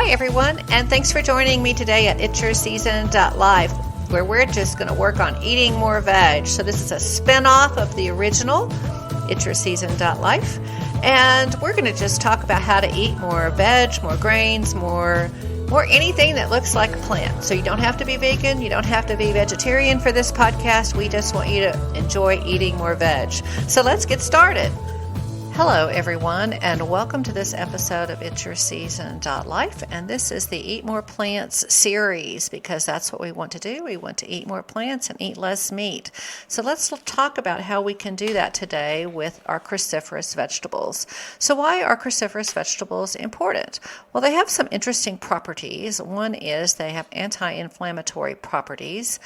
Hi, everyone, and thanks for joining me today at ItsYourseason.life, where we're just going to work on eating more veg. So this is a spin-off of the original ItsYourseason.life, and we're going to just talk about how to eat more veg, more grains, more anything that looks like a plant. So you don't have to be vegan, you don't have to be vegetarian for this podcast. We just want you to enjoy eating more veg. So let's get started. Hello, everyone, and welcome to this episode of ItsYourseason.life. And this is the Eat More Plants series, because that's what we want to do. We want to eat more plants and eat less meat. So let's talk about how we can do that today with our cruciferous vegetables. So why are cruciferous vegetables important? Well, they have some interesting properties. One is they have anti-inflammatory properties.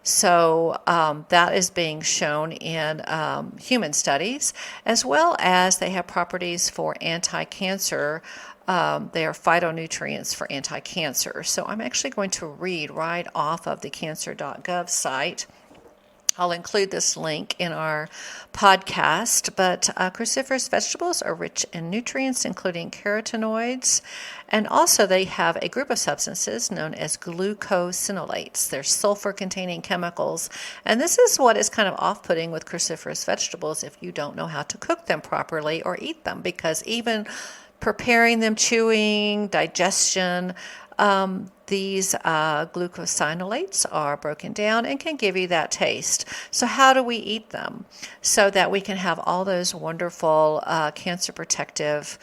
So that is being shown in human studies, as well as they have properties for anti-cancer. They are phytonutrients for anti-cancer. So I'm actually going to read right off of the cancer.gov site. I'll include this link in our podcast, but cruciferous vegetables are rich in nutrients, including carotenoids, and also they have a group of substances known as glucosinolates. They're sulfur-containing chemicals, and this is what is kind of off-putting with cruciferous vegetables if you don't know how to cook them properly or eat them, because even preparing them, chewing, digestion, these glucosinolates are broken down and can give you that taste. So how do we eat them? So that we can have all those wonderful cancer protective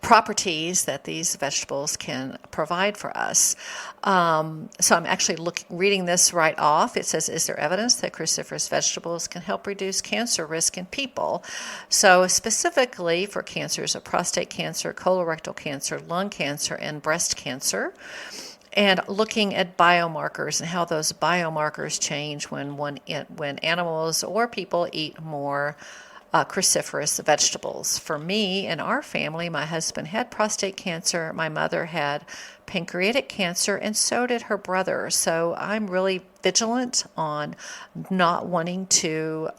properties that these vegetables can provide for us. So I'm actually reading this right off. It says, is there evidence that cruciferous vegetables can help reduce cancer risk in people? So specifically for cancers of prostate cancer, colorectal cancer, lung cancer, and breast cancer, and looking at biomarkers and how those biomarkers change when animals or people eat more cruciferous vegetables. For me and our family, my husband had prostate cancer, my mother had pancreatic cancer, and so did her brother. So I'm really vigilant on not wanting to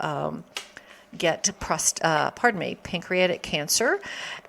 get pancreatic cancer,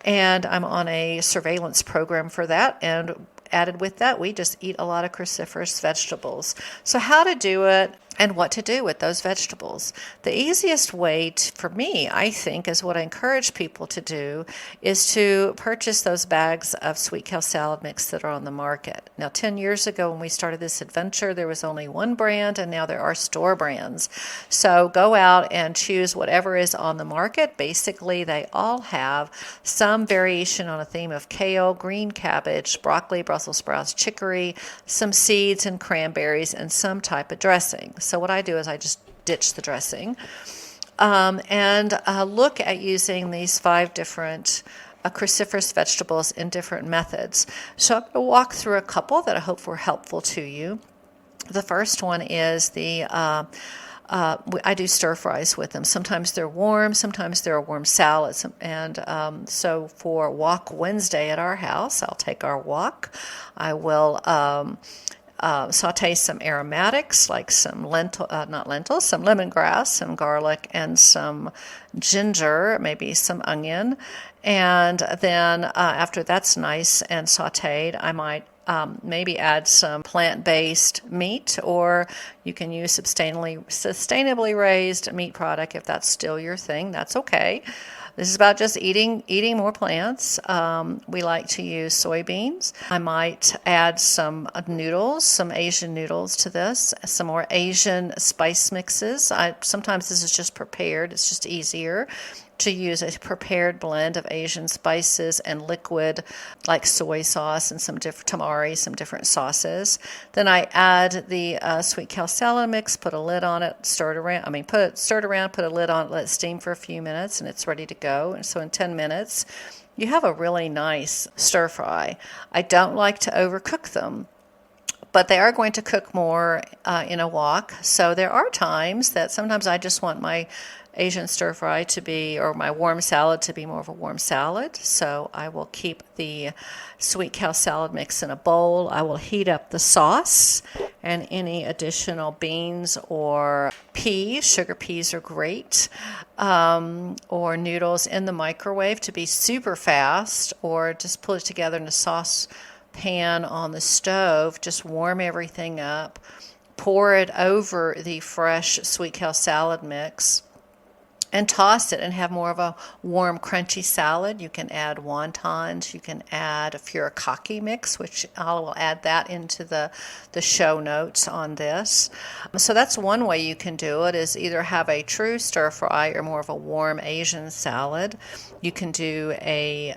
and I'm on a surveillance program for that. And added with that, we just eat a lot of cruciferous vegetables. So how to do it and what to do with those vegetables. The easiest way for me, I think, is what I encourage people to do, is to purchase those bags of sweet kale salad mix that are on the market. Now, 10 years ago when we started this adventure, there was only one brand, and now there are store brands. So go out and choose whatever is on the market. Basically, they all have some variation on a theme of kale, green cabbage, broccoli, Brussels sprouts, chicory, some seeds and cranberries, and some type of dressing. So what I do is I just ditch the dressing and look at using these 5 different cruciferous vegetables in different methods. So I'm going to walk through a couple that I hope were helpful to you. The first one is I do stir fries with them. Sometimes they're warm, sometimes they're a warm salad. And so for Wok Wednesday at our house, I'll take our wok. I will saute some aromatics like some some lemongrass, some garlic, and some ginger, maybe some onion. And then after that's nice and sauteed, I might maybe add some plant-based meat, or you can use sustainably raised meat product if that's still your thing. That's okay. This is about just eating more plants. We like to use soybeans. I might add some noodles, some Asian noodles to this, some more Asian spice mixes. Sometimes this is just prepared. It's just easier to use a prepared blend of Asian spices and liquid like soy sauce and some different tamari, some different sauces. Then I add the sweet kale salad mix, put a lid on it, stir it around, put a lid on it, let it steam for a few minutes, and it's ready to go. And so in 10 minutes, you have a really nice stir fry. I don't like to overcook them, but they are going to cook more in a wok. So there are times that sometimes I just want my Asian stir fry to be, or my warm salad to be more of a warm salad. So I will keep the sweet kale salad mix in a bowl. I will heat up the sauce, and any additional beans or peas. Sugar peas are great, or noodles in the microwave to be super fast, or just put it together in a sauce pan on the stove. Just warm everything up, pour it over the fresh sweet kale salad mix, and toss it and have more of a warm, crunchy salad. You can add wontons. You can add a furikake mix, which I will add that into the show notes on this. So that's one way you can do it, is either have a true stir fry or more of a warm Asian salad. You can do a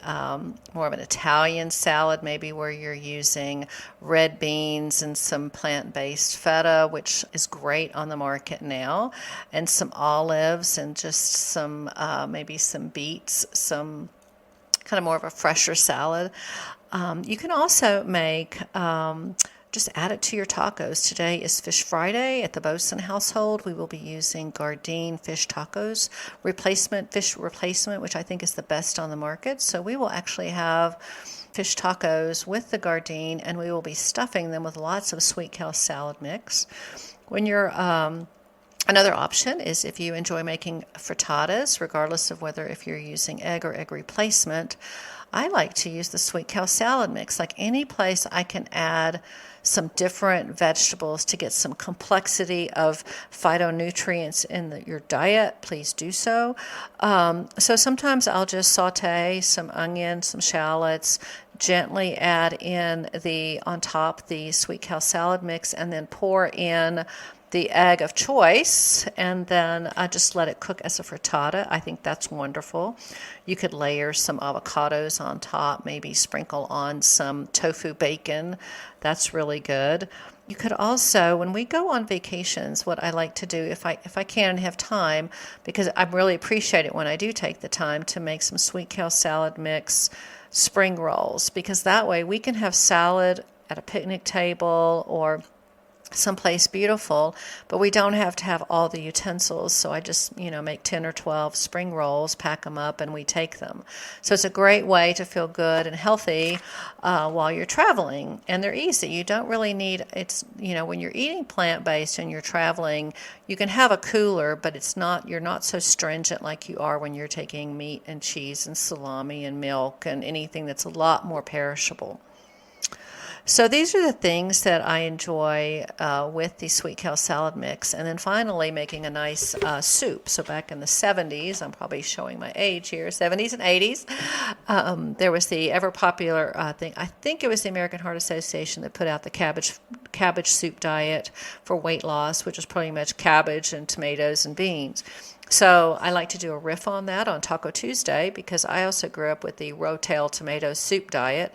more of an Italian salad, maybe where you're using red beans and some plant-based feta, which is great on the market now, and some olives and just some maybe some beets, some kind of more of a fresher salad. You can also make just add it to your tacos. Today is Fish Friday at the Boson household. We will be using Gardein fish tacos fish replacement, which I think is the best on the market. So we will actually have fish tacos with the Gardein, and we will be stuffing them with lots of sweet kale salad mix. When you're Another option is if you enjoy making frittatas, regardless of whether if you're using egg or egg replacement, I like to use the sweet kale salad mix. Like any place I can add some different vegetables to get some complexity of phytonutrients in your diet, please do so. So sometimes I'll just saute some onions, some shallots, gently add in on top the sweet kale salad mix, and then pour in the egg of choice, and then I just let it cook as a frittata. I think that's wonderful. You could layer some avocados on top, maybe sprinkle on some tofu bacon. That's really good. You could also, when we go on vacations, what I like to do, if I can and have time, because I really appreciate it when I do take the time, to make some sweet kale salad mix spring rolls, because that way we can have salad at a picnic table or someplace beautiful, but we don't have to have all the utensils. So I just, make 10 or 12 spring rolls, pack them up, and we take them. So it's a great way to feel good and healthy while you're traveling. And they're easy. You don't really need, when you're eating plant-based and you're traveling, you can have a cooler, but you're not so stringent like you are when you're taking meat and cheese and salami and milk and anything that's a lot more perishable. So these are the things that I enjoy with the sweet kale salad mix. And then finally making a nice soup. So back in the 70s, I'm probably showing my age here, 70s and 80s, there was the ever popular thing. I think it was the American Heart Association that put out the cabbage soup diet for weight loss, which is pretty much cabbage and tomatoes and beans. So I like to do a riff on that on Taco Tuesday, because I also grew up with the rotel tomato soup diet.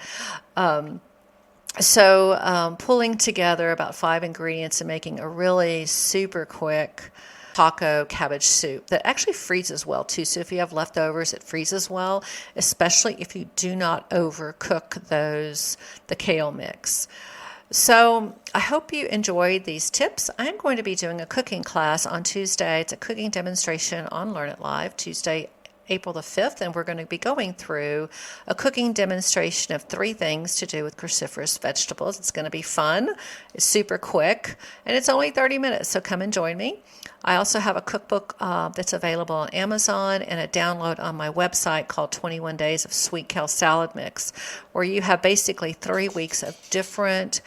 So pulling together about 5 ingredients and making a really super quick taco cabbage soup that actually freezes well too. So if you have leftovers, it freezes well, especially if you do not overcook the kale mix. So I hope you enjoyed these tips. I'm going to be doing a cooking class on Tuesday. It's a cooking demonstration on Learn It Live, Tuesday, April the 5th, and we're going to be going through a cooking demonstration of 3 things to do with cruciferous vegetables. It's going to be fun. It's super quick, and it's only 30 minutes, so come and join me. I also have a cookbook that's available on Amazon and a download on my website called 21 Days of Sweet Kale Salad Mix, where you have basically 3 weeks of different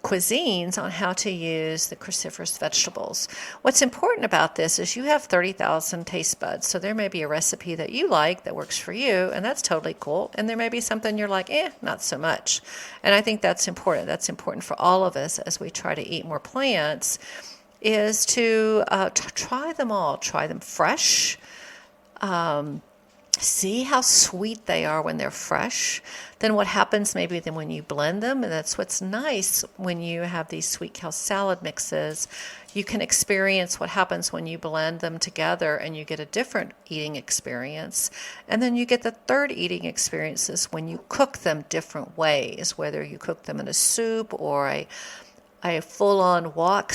cuisines on how to use the cruciferous vegetables. What's important about this is you have 30,000 taste buds, so there may be a recipe that you like that works for you, and that's totally cool, and there may be something you're like, not so much. And I think that's important. That's important for all of us as we try to eat more plants, is to try them all. Try them fresh. See how sweet they are when they're fresh. Then what happens maybe then when you blend them, and that's what's nice when you have these sweet kale salad mixes, you can experience what happens when you blend them together and you get a different eating experience. And then you get the third eating experiences when you cook them different ways, whether you cook them in a soup or a full-on wok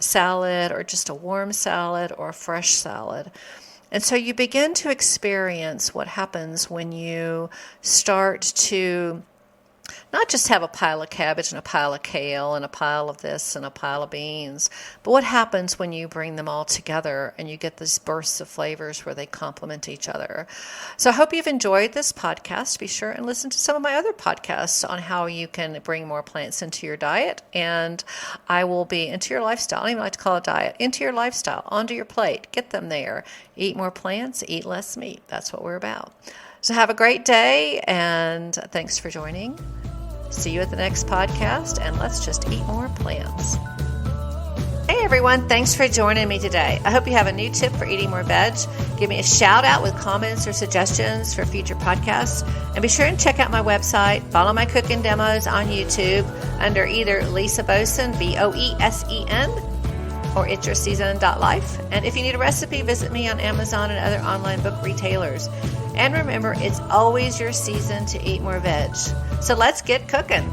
salad, or just a warm salad or a fresh salad. And so you begin to experience what happens when you start to not just have a pile of cabbage and a pile of kale and a pile of this and a pile of beans, but what happens when you bring them all together and you get these bursts of flavors where they complement each other. So I hope you've enjoyed this podcast. Be sure and listen to some of my other podcasts on how you can bring more plants into your diet, and I will be into your lifestyle. I don't even like to call it diet. Into your lifestyle, onto your plate. Get them there. Eat more plants, eat less meat. That's what we're about. So have a great day, and thanks for joining. See you at the next podcast, and let's just eat more plants. Hey everyone, thanks for joining me today. I hope you have a new tip for eating more veg. Give me a shout out with comments or suggestions for future podcasts. And be sure and check out my website, follow my cooking demos on YouTube under either Lisa Boesen, Boesen, or ItsYourseason.life. And if you need a recipe, visit me on Amazon and other online book retailers. And remember, it's always your season to eat more veg. So let's get cooking.